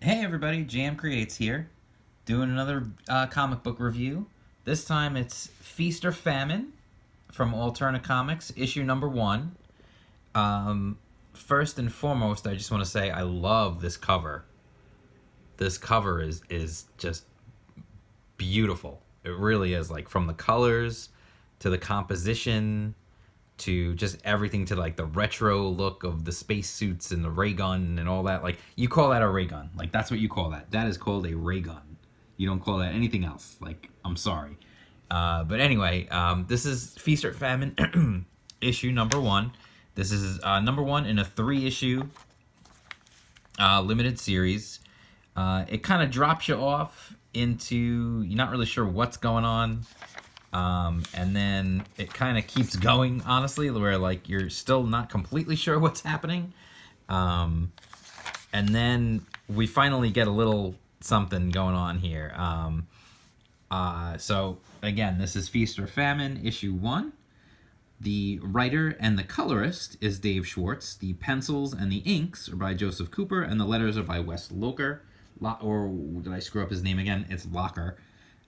Hey everybody, Jam Creates here, doing another comic book review. This time it's Feast or Famine from Alterna Comics, issue number 1. First and foremost, I just want to say I love this cover. This cover is just beautiful. It really is, like, from the colors to the composition to just everything, to like the retro look of the spacesuits and the ray gun and all that. Like, you call that a ray gun. Like, that's what you call that. That is called a ray gun. You don't call that anything else. Like, I'm sorry. But anyway, this is Feast or Famine issue number 1. This is number 1 in a 3-issue limited series. It kind of drops you off into, you're not really sure what's going on. And then it kind of keeps going, honestly, where, like, you're still not completely sure what's happening. And then we finally get a little something going on here. So, again, this is Feast or Famine, issue 1. The writer and the colorist is Dave Schwartz. The pencils and the inks are by Joseph Cooper, and the letters are by Wes Loker. Or did I screw up his name again? It's Locker.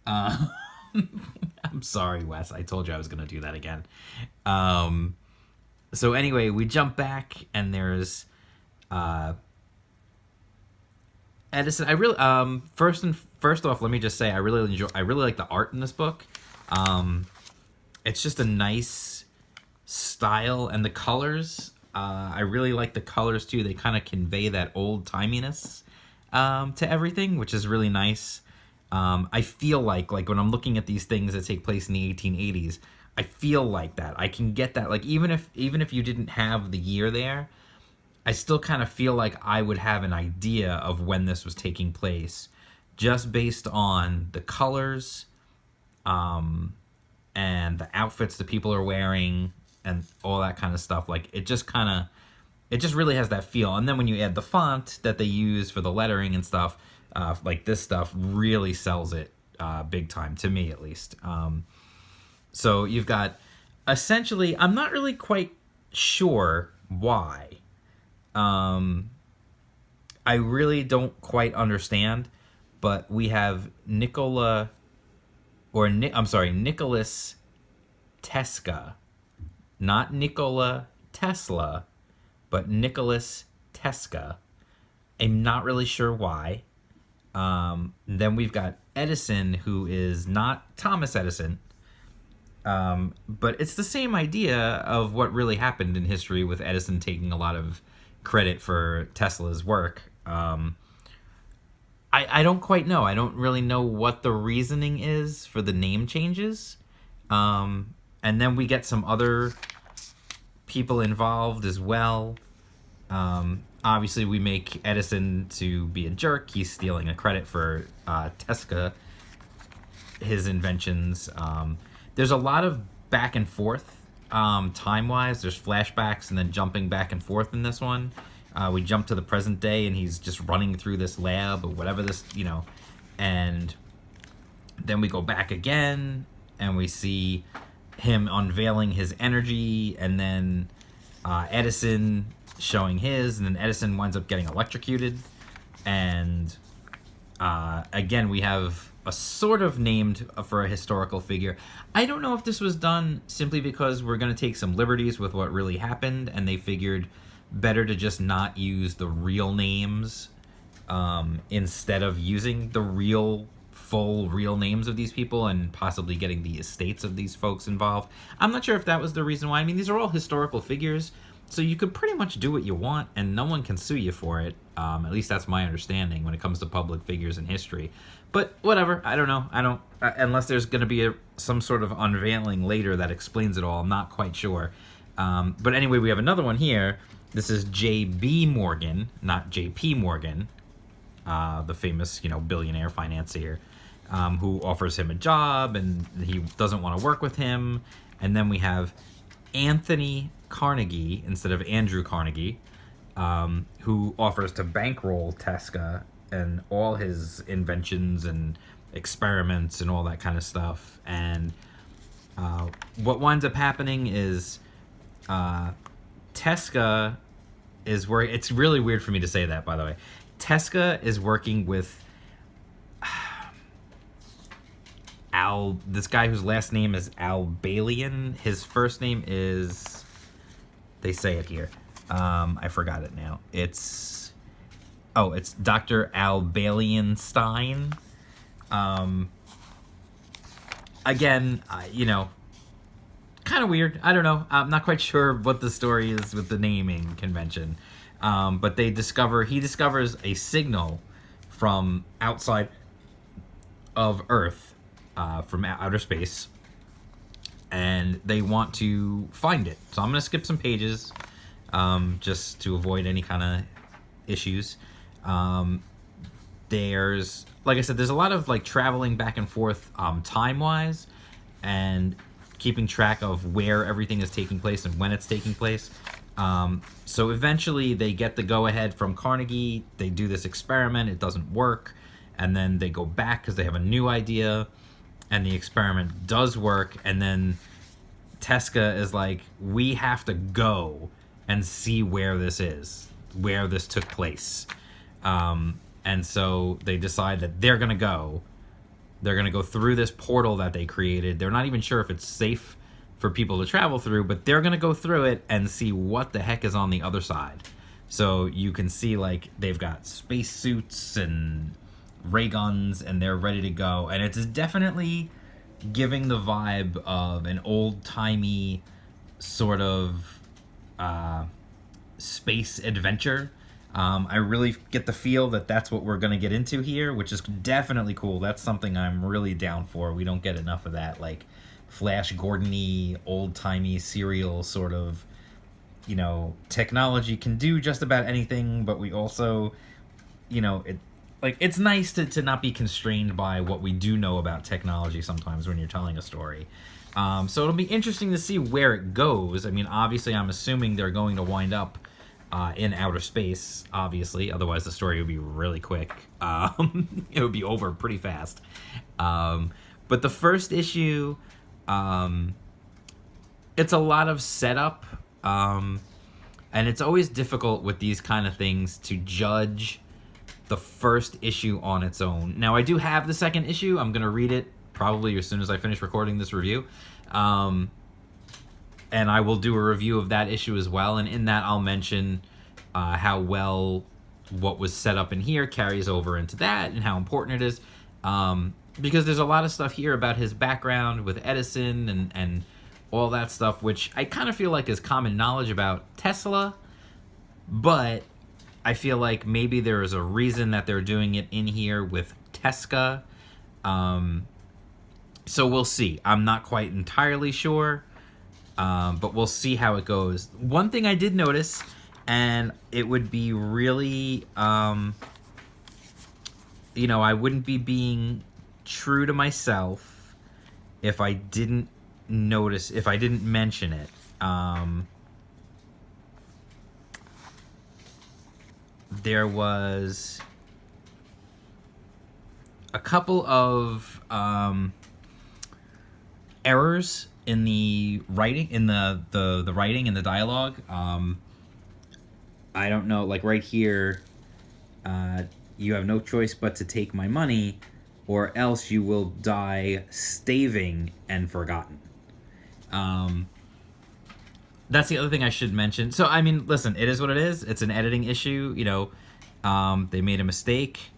I'm sorry, Wes. I told you I was going to do that again. So anyway, we jump back, and there's Edison. I really first off, let me just say I really like the art in this book. It's just a nice style, and the colors. I really like the colors too. They kind of convey that old timiness to everything, which is really nice. I feel like when I'm looking at these things that take place in the 1880s, I feel like that. I can get that. Like, even if you didn't have the year there, I still kind of feel like I would have an idea of when this was taking place, just based on the colors, and the outfits that people are wearing, and all that kind of stuff. Like, it just really has that feel. And then when you add the font that they use for the lettering and stuff, like, this stuff really sells it big time, to me at least. So you've got, essentially, I'm not really quite sure why. I really don't quite understand, but we have Nicholas Tesca. Not Nikola Tesla, but Nicholas Tesca. I'm not really sure why. Then we've got Edison, who is not Thomas Edison, but it's the same idea of what really happened in history, with Edison taking a lot of credit for Tesla's work. I don't quite know. I don't really know what the reasoning is for the name changes. And then we get some other people involved as well. Obviously, we make Edison to be a jerk. He's stealing a credit for Tesca, his inventions. There's a lot of back and forth, time-wise. There's flashbacks and then jumping back and forth in this one. We jump to the present day, and he's just running through this lab or whatever this, and then we go back again, and we see him unveiling his energy, and then Edison showing his, and then Edison winds up getting electrocuted. And again, we have a sort of named for a historical figure. I don't know if this was done simply because we're going to take some liberties with what really happened, and they figured better to just not use the real names instead of using the full real names of these people and possibly getting the estates of these folks involved. I'm not sure if that was the reason why. I mean, these are all historical figures, so you could pretty much do what you want, and no one can sue you for it. At least that's my understanding when it comes to public figures in history. But whatever, I don't know. Unless there's going to be some sort of unveiling later that explains it all. I'm not quite sure. But anyway, we have another one here. This is J.B. Morgan, not J.P. Morgan, the famous, billionaire financier, who offers him a job, and he doesn't want to work with him. And then we have Anthony Carnegie instead of Andrew Carnegie, who offers to bankroll Tesca and all his inventions and experiments and all that kind of stuff. And what winds up happening is Tesca is where, it's really weird for me to say that, by the way. Tesca is working with this guy whose last name is Albalian. His first name is, they say it here. I forgot it now. It's Dr. Albalian Stein. Again, kind of weird. I don't know. I'm not quite sure what the story is with the naming convention. But he discovers a signal from outside of Earth, from outer space, and they want to find it. So I'm going to skip some pages, just to avoid any kind of issues. There's, like I said, there's a lot of like traveling back and forth, time-wise, and keeping track of where everything is taking place and when it's taking place. So eventually they get the go-ahead from Carnegie. They do this experiment. It doesn't work. And then they go back because they have a new idea. And the experiment does work. And then Tesca is like, we have to go and see where this is, where this took place. And so they decide that they're going to go. They're going to go through this portal that they created. They're not even sure if it's safe for people to travel through, but they're going to go through it and see what the heck is on the other side. So you can see, like, they've got space suits and ray guns, and they're ready to go. And it's definitely giving the vibe of an old-timey sort of space adventure. I really get the feel that that's what we're going to get into here, which is definitely cool. That's something I'm really down for. We don't get enough of that, like, Flash Gordon-y, old-timey serial sort of, technology can do just about anything, but we also, it's nice to not be constrained by what we do know about technology sometimes when you're telling a story. So it'll be interesting to see where it goes. I mean, obviously, I'm assuming they're going to wind up in outer space, obviously. Otherwise, the story would be really quick. It would be over pretty fast. But the first issue, it's a lot of setup. And it's always difficult with these kind of things to judge the first issue on its own. Now, I do have the second issue. I'm going to read it probably as soon as I finish recording this review. And I will do a review of that issue as well. And in that, I'll mention how well what was set up in here carries over into that and how important it is. Because there's a lot of stuff here about his background with Edison and all that stuff, which I kind of feel like is common knowledge about Tesla. But I feel like maybe there is a reason that they're doing it in here with Tesca. So we'll see. I'm not quite entirely sure. But we'll see how it goes. One thing I did notice, and it would be really, I wouldn't be being true to myself if I didn't mention it. There was a couple of errors in the writing, in the writing and the dialogue. I don't know, like right here, you have no choice but to take my money, or else you will die staving and forgotten. That's the other thing I should mention. So, I mean, listen, it is what it is. It's an editing issue, they made a mistake.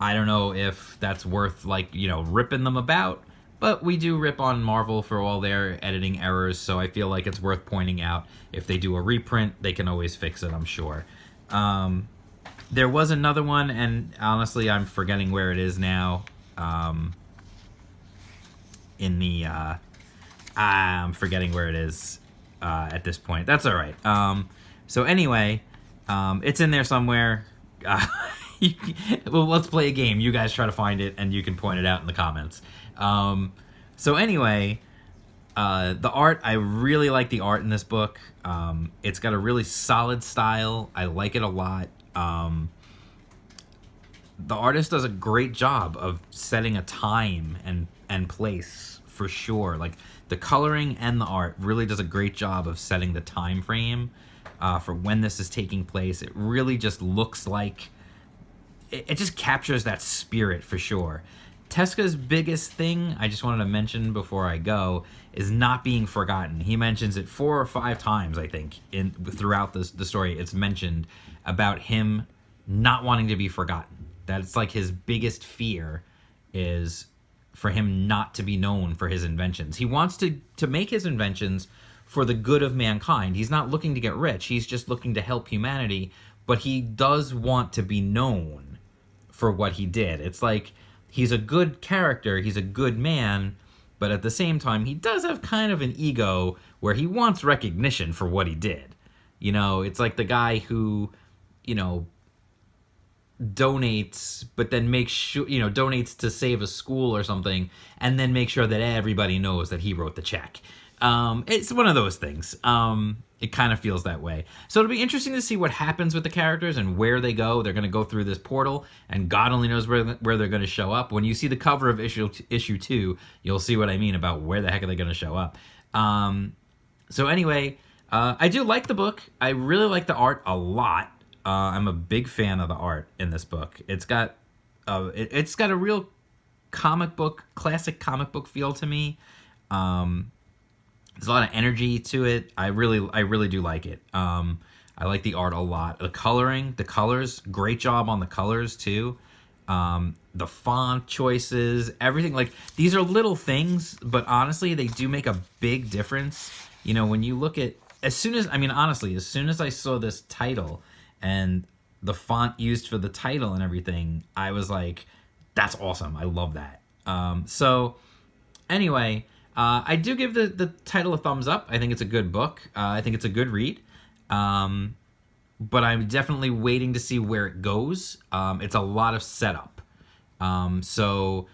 I don't know if that's worth, ripping them about. But we do rip on Marvel for all their editing errors, so I feel like it's worth pointing out. If they do a reprint, they can always fix it, I'm sure. There was another one, and honestly, I'm forgetting where it is now. I'm forgetting where it is at this point. That's all right. So anyway, it's in there somewhere. Well, let's play a game. You guys try to find it, and you can point it out in the comments. So anyway, the art, I really like the art in this book. It's got a really solid style. I like it a lot. The artist does a great job of setting a time and place for sure. Like the coloring and the art really does a great job of setting the time frame for when this is taking place. It really just looks like it just captures that spirit for sure. Teska's biggest thing, I just wanted to mention before I go, is not being forgotten. He mentions it 4 or 5 times, I think, throughout the story. It's mentioned about him not wanting to be forgotten. That's like his biggest fear, is for him not to be known for his inventions. He wants to make his inventions for the good of mankind. He's not looking to get rich. He's just looking to help humanity, but he does want to be known for what he did. It's like he's a good character, he's a good man, but at the same time, he does have kind of an ego where he wants recognition for what he did. You know, it's like the guy who, you know, donates, but then makes sure, you know, donates to save a school or something, and then make sure that everybody knows that he wrote the check. It's one of those things. It kind of feels that way. So it'll be interesting to see what happens with the characters and where they go. They're going to go through this portal, and God only knows where they're going to show up. When you see the cover of issue 2, you'll see what I mean about where the heck are they going to show up. So anyway, I do like the book. I really like the art a lot. I'm a big fan of the art in this book. It's got a real classic comic book feel to me. There's a lot of energy to it. I really do like it. I like the art a lot. The coloring, the colors, great job on the colors too. The font choices, everything. Like, these are little things, but honestly, they do make a big difference. You know, when you look at, as soon as I saw this title and the font used for the title and everything, I was like, that's awesome. I love that. So anyway, I do give the title a thumbs up. I think it's a good book. I think it's a good read. But I'm definitely waiting to see where it goes. It's a lot of setup. So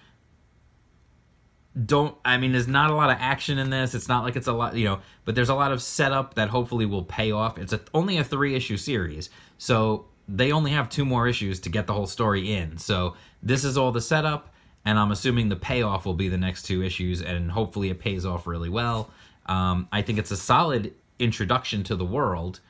there's not a lot of action in this. It's not like it's a lot, you know, but there's a lot of setup that hopefully will pay off. It's only a 3-issue series. So they only have 2 more issues to get the whole story in. So this is all the setup, and I'm assuming the payoff will be the next 2 issues, and hopefully it pays off really well. I think it's a solid introduction to the world.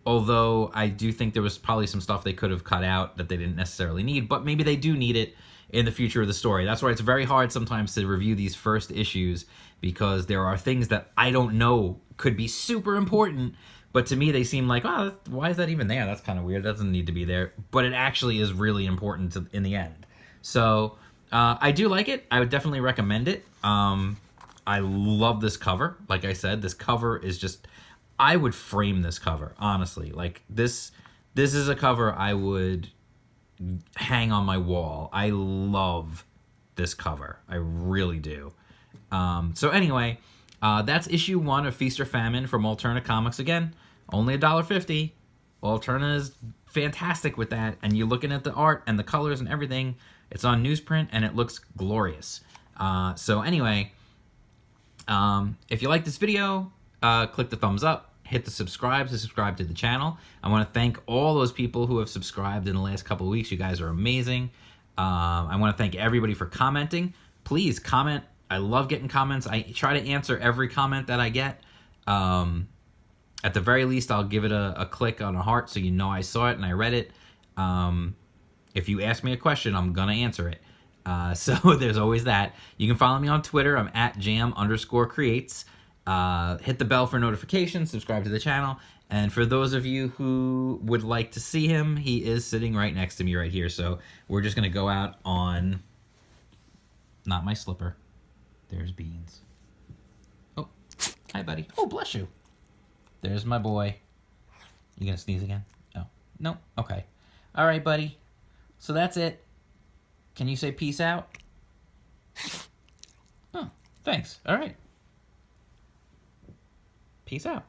Although I do think there was probably some stuff they could have cut out that they didn't necessarily need, but maybe they do need it in the future of the story. That's why it's very hard sometimes to review these first issues, because there are things that I don't know could be super important, but to me they seem like, oh, why is that even there? That's kind of weird. That doesn't need to be there. But it actually is really important in the end. So I do like it. I would definitely recommend it. I love this cover. Like I said, this cover is just, I would frame this cover, honestly. Like, this is a cover I would hang on my wall. I love this cover. I really do. So anyway, that's issue 1 of Feast or Famine from Alterna Comics. Again, only $1.50. Alterna is fantastic with that. And you're looking at the art and the colors and everything. It's on newsprint and it looks glorious. So anyway, if you like this video, click the thumbs up. Hit the subscribe to subscribe to the channel. I want to thank all those people who have subscribed in the last couple of weeks. You guys are amazing. I want to thank everybody for commenting. Please comment. I love getting comments. I try to answer every comment that I get. At the very least, I'll give it a click on a heart so you know I saw it and I read it. If you ask me a question, I'm going to answer it. So there's always that. You can follow me on Twitter. I'm at jam_creates. Hit the bell for notifications, subscribe to the channel, and for those of you who would like to see him, he is sitting right next to me right here, so we're just going to go out on, not my slipper, there's Beans. Oh, hi buddy. Oh, bless you. There's my boy. You gonna sneeze again? Oh, no? Okay. Alright, buddy. So that's it. Can you say peace out? Oh, thanks. Alright. Peace out.